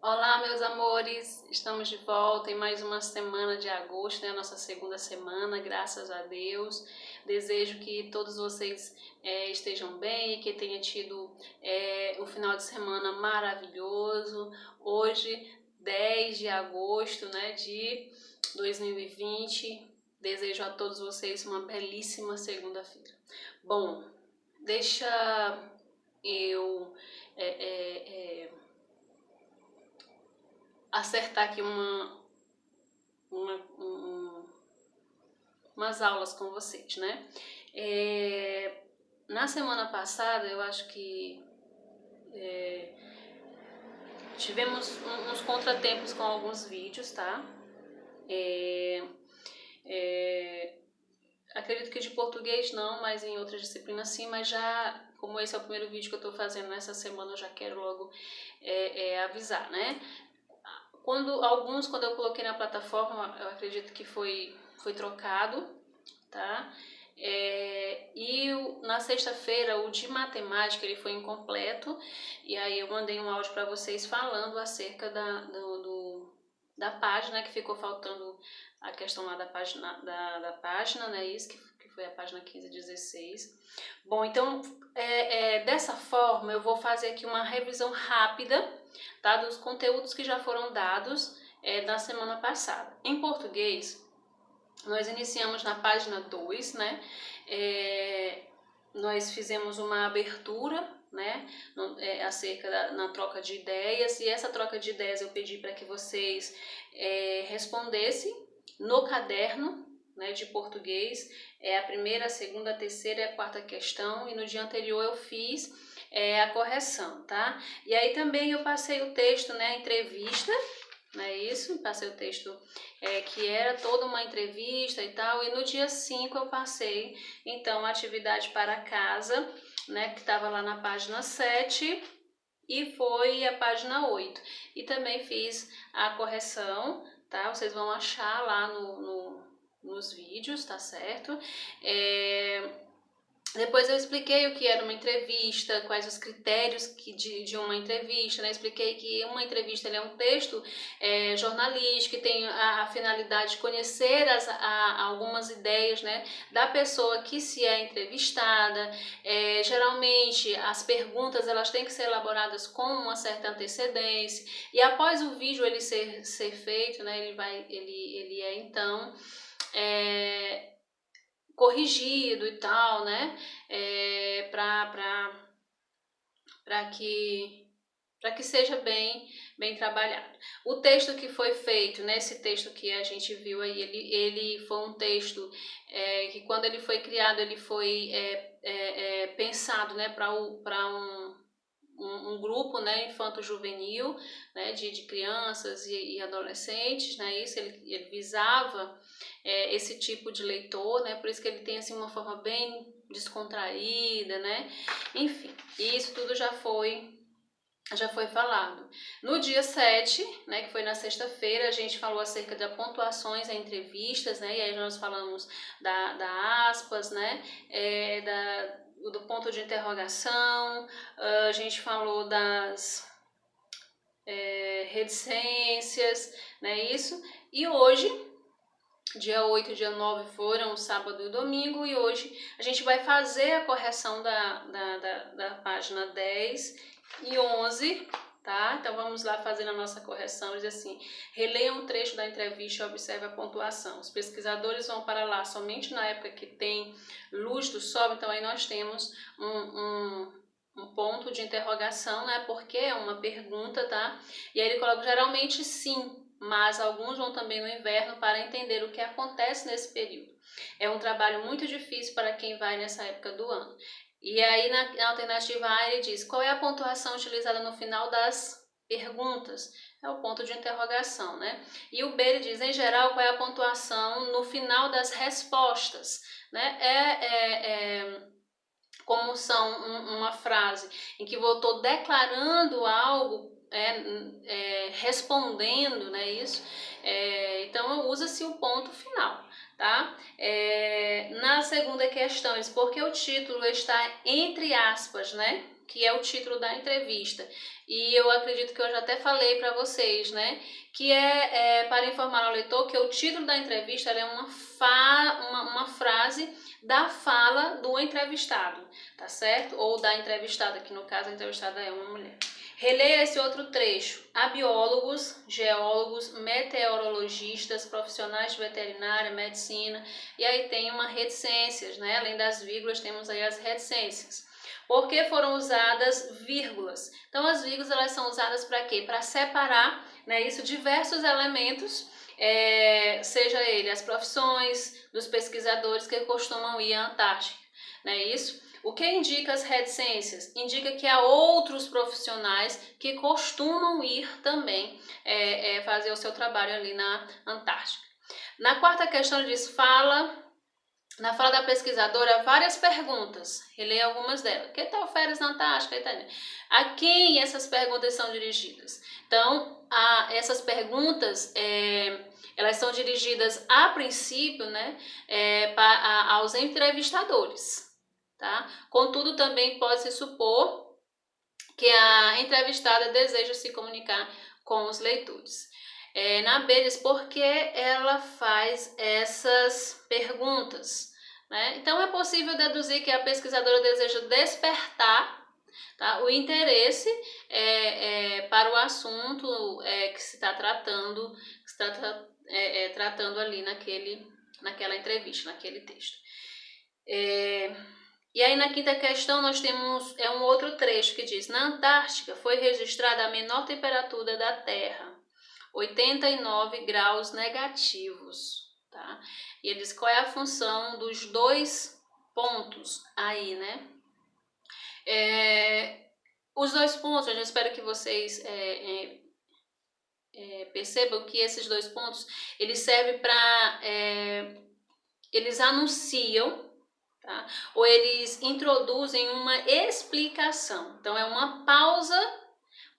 Olá, meus amores! Estamos de volta em mais uma semana de agosto, né? A nossa segunda semana, graças a Deus. Desejo que todos vocês estejam bem e que tenham tido um final de semana maravilhoso. Hoje, 10 de agosto, né, de 2020. Desejo a todos vocês uma belíssima segunda-feira. Bom, deixa eu acertar aqui umas aulas com vocês, né? Na semana passada, eu acho que tivemos uns contratempos com alguns vídeos, tá? Acredito que de português não, mas em outras disciplinas sim, mas já, como esse é o primeiro vídeo que eu tô fazendo nessa semana, eu já quero logo avisar, né? Quando eu coloquei na plataforma, eu acredito que foi trocado, tá? Na sexta-feira, o de matemática, ele foi incompleto, e aí eu mandei um áudio para vocês falando acerca da página, que ficou faltando a questão lá da página, né? Isso, que foi a página 15 e 16. Bom, então, dessa forma, eu vou fazer aqui uma revisão rápida, tá, dos conteúdos que já foram dados na semana passada. Em português, nós iniciamos na página 2, né? Nós fizemos uma abertura, né, na troca de ideias, e essa troca de ideias eu pedi para que vocês respondessem no caderno, né, de português, a primeira, a segunda, a terceira e a quarta questão, e no dia anterior eu fiz a correção, tá? E aí também eu passei o texto, né, a entrevista, não é isso? Passei o texto que era toda uma entrevista e tal, e no dia 5 eu passei, então, a atividade para casa, né, que estava lá na página 7, e foi a página 8. E também fiz a correção, tá? Vocês vão achar lá nos vídeos, tá certo? Depois eu expliquei o que era uma entrevista, quais os critérios de uma entrevista, né? Expliquei que uma entrevista é um texto jornalístico, que tem a finalidade de conhecer algumas ideias, né, da pessoa que se é entrevistada. Geralmente as perguntas elas têm que ser elaboradas com uma certa antecedência, e após o vídeo ele ser feito, né, ele é então corrigido e tal, né, para que seja bem trabalhado. O texto que foi feito, né, esse texto que a gente viu aí, ele foi um texto que quando ele foi criado, ele foi pensado, né, para um grupo, né, infanto-juvenil, né, de crianças e adolescentes, né, isso ele visava esse tipo de leitor, né, por isso que ele tem assim uma forma bem descontraída, né, enfim, isso tudo já foi falado. No dia 7, né, que foi na sexta-feira, a gente falou acerca das pontuações em entrevistas, né, e aí nós falamos da aspas, né, do ponto de interrogação, a gente falou das reticências, né, isso, e hoje, dia 8 e dia 9 foram o sábado e o domingo, e hoje a gente vai fazer a correção da página 10 e 11, tá? Então vamos lá fazer a nossa correção. Diz assim: releia um trecho da entrevista e observe a pontuação. Os pesquisadores vão para lá somente na época que tem luz do sol, então aí nós temos um ponto de interrogação, né? Porque é uma pergunta, tá? E aí ele coloca geralmente sim, mas alguns vão também no inverno para entender o que acontece nesse período. É um trabalho muito difícil para quem vai nessa época do ano. E aí na alternativa A ele diz: qual é a pontuação utilizada no final das perguntas? É o ponto de interrogação, né? E o B ele diz: em geral, qual é a pontuação no final das respostas? Né? Como são uma frase em que eu estou declarando algo, respondendo, né, isso, então usa-se o ponto final, tá? Na segunda questão, porque o título está entre aspas, né? que é o título da entrevista. E eu acredito que eu já até falei para vocês, né? Que para informar ao leitor que o título da entrevista é uma frase da fala do entrevistado, tá certo? Ou da entrevistada, que no caso a entrevistada é uma mulher. Releia esse outro trecho. Há biólogos, geólogos, meteorologistas, profissionais de veterinária, medicina, e aí tem uma reticências, né? Além das vírgulas, temos aí as reticências. Por que foram usadas vírgulas? Então, as vírgulas elas são usadas para quê? Para separar, né, diversos elementos, seja ele as profissões dos pesquisadores que costumam ir à Antártica, não é isso? O que indica as reticências? Indica que há outros profissionais que costumam ir também fazer o seu trabalho ali na Antártica. Na quarta questão diz, na fala da pesquisadora, várias perguntas. Relei algumas delas. Que tal férias na Antártica? A quem essas perguntas são dirigidas? Então, essas perguntas, elas são dirigidas a princípio, né, aos entrevistadores. Tá? Contudo, também pode-se supor que a entrevistada deseja se comunicar com os leitores. Na B diz por que ela faz essas perguntas, né? Então é possível deduzir que a pesquisadora deseja despertar, tá, o interesse para o assunto que se está tratando, tratando ali naquela entrevista, naquele texto. E aí na quinta questão nós temos um outro trecho que diz: na Antártica foi registrada a menor temperatura da Terra, 89 graus negativos, tá? E ele diz qual é a função dos dois pontos aí, né? Os dois pontos, eu espero que vocês percebam que esses dois pontos, eles servem para... eles anunciam, tá? Ou eles introduzem uma explicação. Então, é uma pausa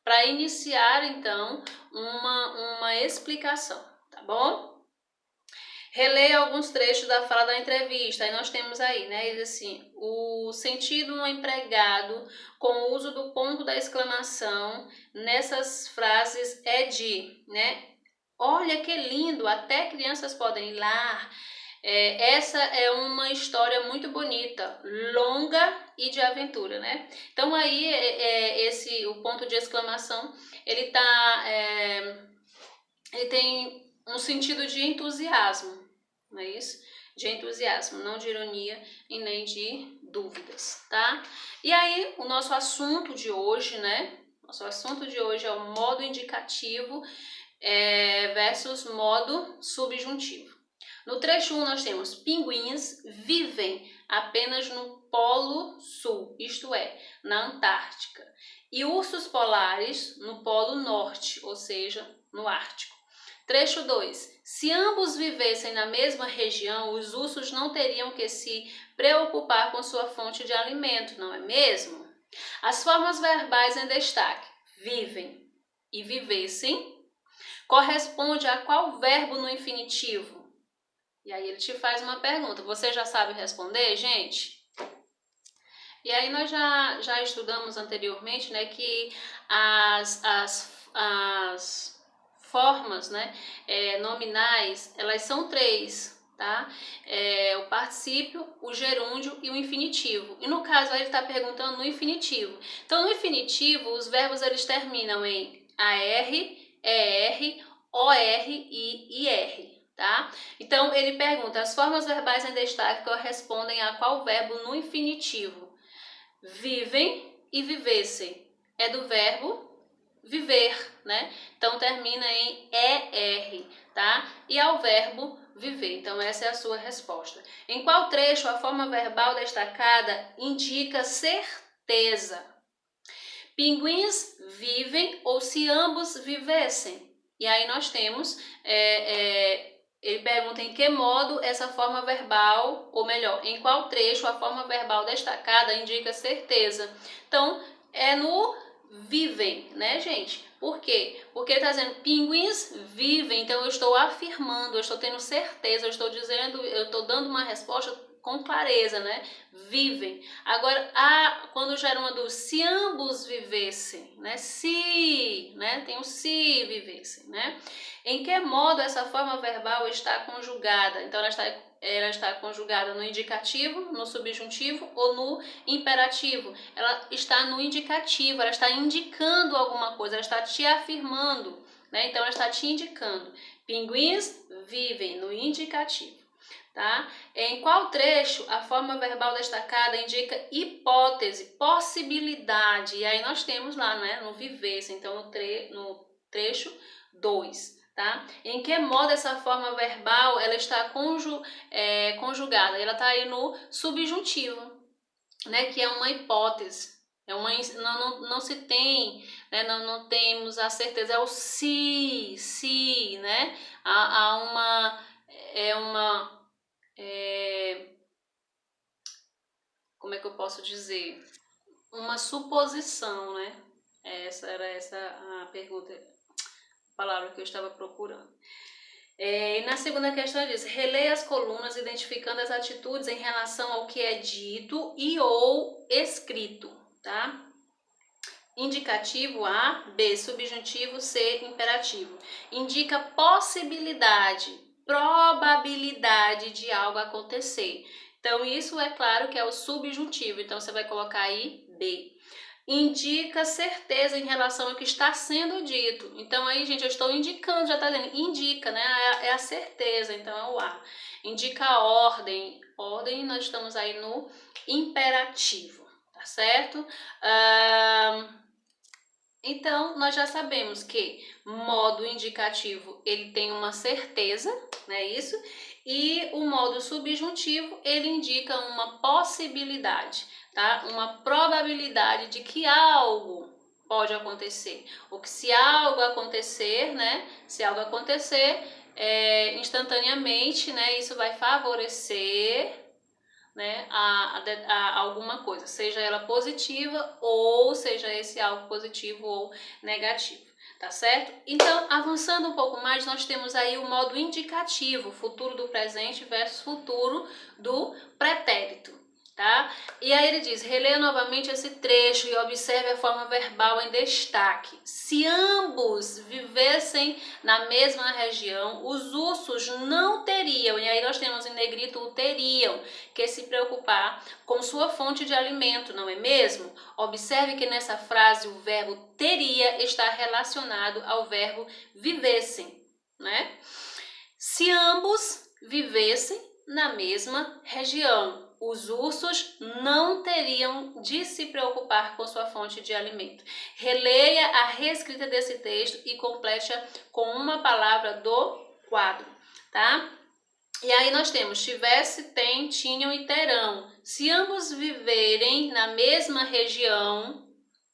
para iniciar, então, uma explicação, tá bom? Releia alguns trechos da fala da entrevista. Aí nós temos aí, né? Ele assim, o sentido empregado com o uso do ponto da exclamação nessas frases é de, né? Olha que lindo, até crianças podem ir lá. Essa é uma história muito bonita, longa e de aventura, né? Então aí o ponto de exclamação, ele tem um sentido de entusiasmo, não é isso? De entusiasmo, não de ironia e nem de dúvidas, tá? E aí o nosso assunto de hoje, né? Nosso assunto de hoje é o modo indicativo versus modo subjuntivo. No trecho 1 nós temos pinguins vivem apenas no Polo Sul, isto é, na Antártica, e ursos polares no Polo Norte, ou seja, no Ártico. Trecho 2. Se ambos vivessem na mesma região, os ursos não teriam que se preocupar com sua fonte de alimento, não é mesmo? As formas verbais em destaque, vivem e vivessem, corresponde a qual verbo no infinitivo? E aí ele te faz uma pergunta. Você já sabe responder, gente? E aí nós já estudamos anteriormente, né, que as formas, né, nominais, elas são três, tá? O particípio, o gerúndio e o infinitivo. E no caso aí ele está perguntando no infinitivo. Então no infinitivo os verbos eles terminam em AR, ER, OR e IR. Tá? Então, ele pergunta, as formas verbais em destaque correspondem a qual verbo no infinitivo? Vivem e vivessem. É do verbo viver, né? Então, termina em ER, tá? E ao verbo viver. Então, essa é a sua resposta. Em qual trecho a forma verbal destacada indica certeza? Pinguins vivem ou se ambos vivessem? E aí nós temos... ele pergunta em que modo essa forma verbal, ou melhor, em qual trecho a forma verbal destacada indica certeza. Então, é no vivem, né, gente? Por quê? Porque está dizendo pinguins vivem, então eu estou afirmando, eu estou tendo certeza, eu estou dando uma resposta com clareza, né? Vivem. Agora, quando gera uma dúvida, se ambos vivessem, né? Se, né? Tem o se vivessem, né? Em que modo essa forma verbal está conjugada? Então, ela está conjugada no indicativo, no subjuntivo ou no imperativo. Ela está no indicativo, ela está indicando alguma coisa, ela está te afirmando, né? Então, ela está te indicando. Pinguins vivem no indicativo. Tá? Em qual trecho a forma verbal destacada indica hipótese, possibilidade? E aí nós temos lá, né, no viver-se, então no trecho 2. Tá? Em que modo essa forma verbal ela está conjugada? Ela está aí no subjuntivo, né, que é uma hipótese. Não se tem, né, não temos a certeza, é o se, né? Há uma como é que eu posso dizer? Uma suposição, né? Essa a pergunta, a palavra que eu estava procurando. E na segunda questão diz, releia as colunas identificando as atitudes em relação ao que é dito e ou escrito, tá? Indicativo A, B, subjuntivo, C, imperativo. Indica possibilidade, probabilidade de algo acontecer. Então, isso é claro que é o subjuntivo. Então, você vai colocar aí B. Indica certeza em relação ao que está sendo dito. Então, aí, gente, eu estou indicando, já está dizendo, indica, né? É a certeza, então é o A. Indica ordem. Ordem, nós estamos aí no imperativo, tá certo? Então, nós já sabemos que modo indicativo, ele tem uma certeza, né, isso? E o modo subjuntivo, ele indica uma possibilidade, tá? Uma probabilidade de que algo pode acontecer. Ou que se algo acontecer, né? Se algo acontecer, instantaneamente, né? Isso vai favorecer, né, a alguma coisa, seja ela positiva ou seja esse algo positivo ou negativo, tá certo? Então, avançando um pouco mais, nós temos aí o modo indicativo, futuro do presente versus futuro do pretérito, tá? E aí ele diz, releia novamente esse trecho e observe a forma verbal em destaque. Se ambos vivessem na mesma região, os ursos não teriam, e aí nós temos em negrito o teriam, que se preocupar com sua fonte de alimento, não é mesmo? Observe que nessa frase o verbo teria está relacionado ao verbo vivessem, né? Se ambos vivessem na mesma região, os ursos não teriam de se preocupar com sua fonte de alimento. Releia a reescrita desse texto e complete-a com uma palavra do quadro, tá? E aí nós temos tivesse, tem, tinham e terão. Se ambos viverem na mesma região,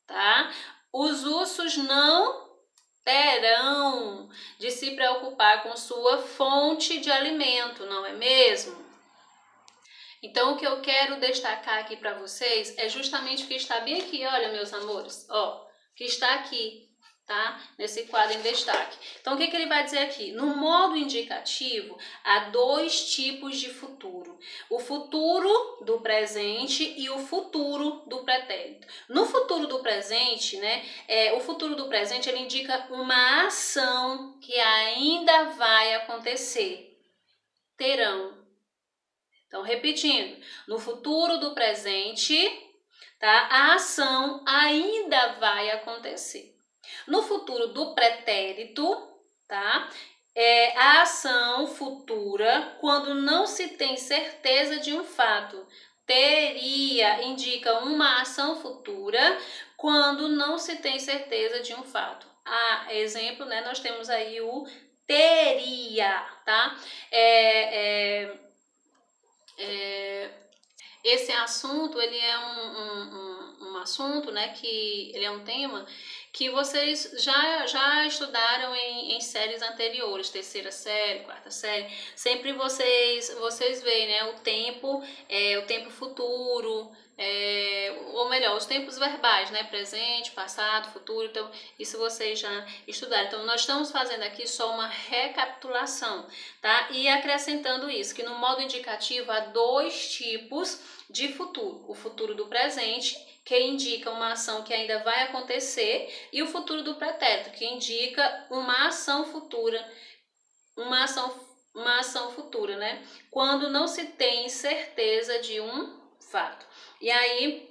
tá? Os ursos não terão de se preocupar com sua fonte de alimento, não é mesmo? Então, o que eu quero destacar aqui para vocês é justamente o que está bem aqui, olha, meus amores, ó, que está aqui, tá? Nesse quadro em destaque. Então, o que ele vai dizer aqui? No modo indicativo, há dois tipos de futuro. O futuro do presente e o futuro do pretérito. No futuro do presente, né, o futuro do presente, ele indica uma ação que ainda vai acontecer. Terão. Então, repetindo, no futuro do presente, tá, a ação ainda vai acontecer. No futuro do pretérito, tá, a ação futura quando não se tem certeza de um fato. Teria indica uma ação futura quando não se tem certeza de um fato. Exemplo, né, nós temos aí o teria, tá? Esse assunto, ele é um assunto, né, que ele é um tema que vocês já estudaram em séries anteriores, terceira série, quarta série. Sempre vocês veem, né, o tempo futuro, ou melhor, os tempos verbais, né, presente, passado, futuro. Então, isso vocês já estudaram. Então, nós estamos fazendo aqui só uma recapitulação, tá? E acrescentando isso, que no modo indicativo há dois tipos de futuro: o futuro do presente, que indica uma ação que ainda vai acontecer, e o futuro do pretérito, que indica uma ação futura, uma ação futura, né? Quando não se tem certeza de um fato. E aí,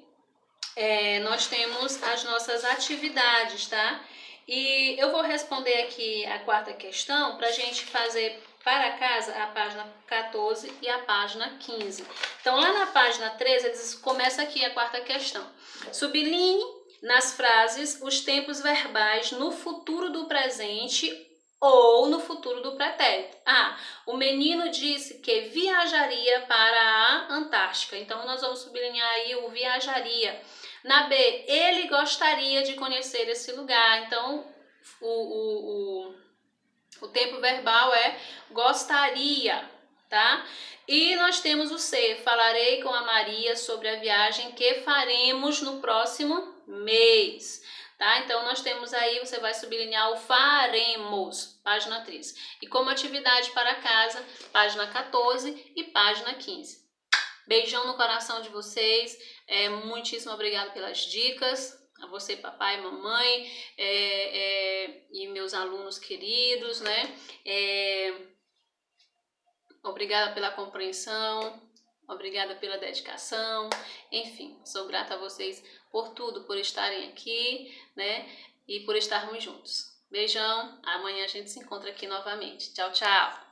nós temos as nossas atividades, tá? E eu vou responder aqui a quarta questão para a gente fazer para casa a página 14 e a página 15. Então, lá na página 13, eles começa aqui a quarta questão. Sublinhe nas frases os tempos verbais no futuro do presente ou no futuro do pretérito. A. O menino disse que viajaria para a Antártica. Então, nós vamos sublinhar aí o viajaria. Na B, ele gostaria de conhecer esse lugar. Então, o tempo verbal é gostaria, tá? E nós temos o C, falarei com a Maria sobre a viagem que faremos no próximo mês, tá? Então, nós temos aí, você vai sublinhar o faremos, página 13. E como atividade para casa, página 14 e página 15. Beijão no coração de vocês, muitíssimo obrigada pelas dicas, a você, papai, mamãe, e meus alunos queridos, né? Obrigada pela compreensão, obrigada pela dedicação, enfim, sou grata a vocês por tudo, por estarem aqui, né? E por estarmos juntos. Beijão, amanhã a gente se encontra aqui novamente. Tchau, tchau!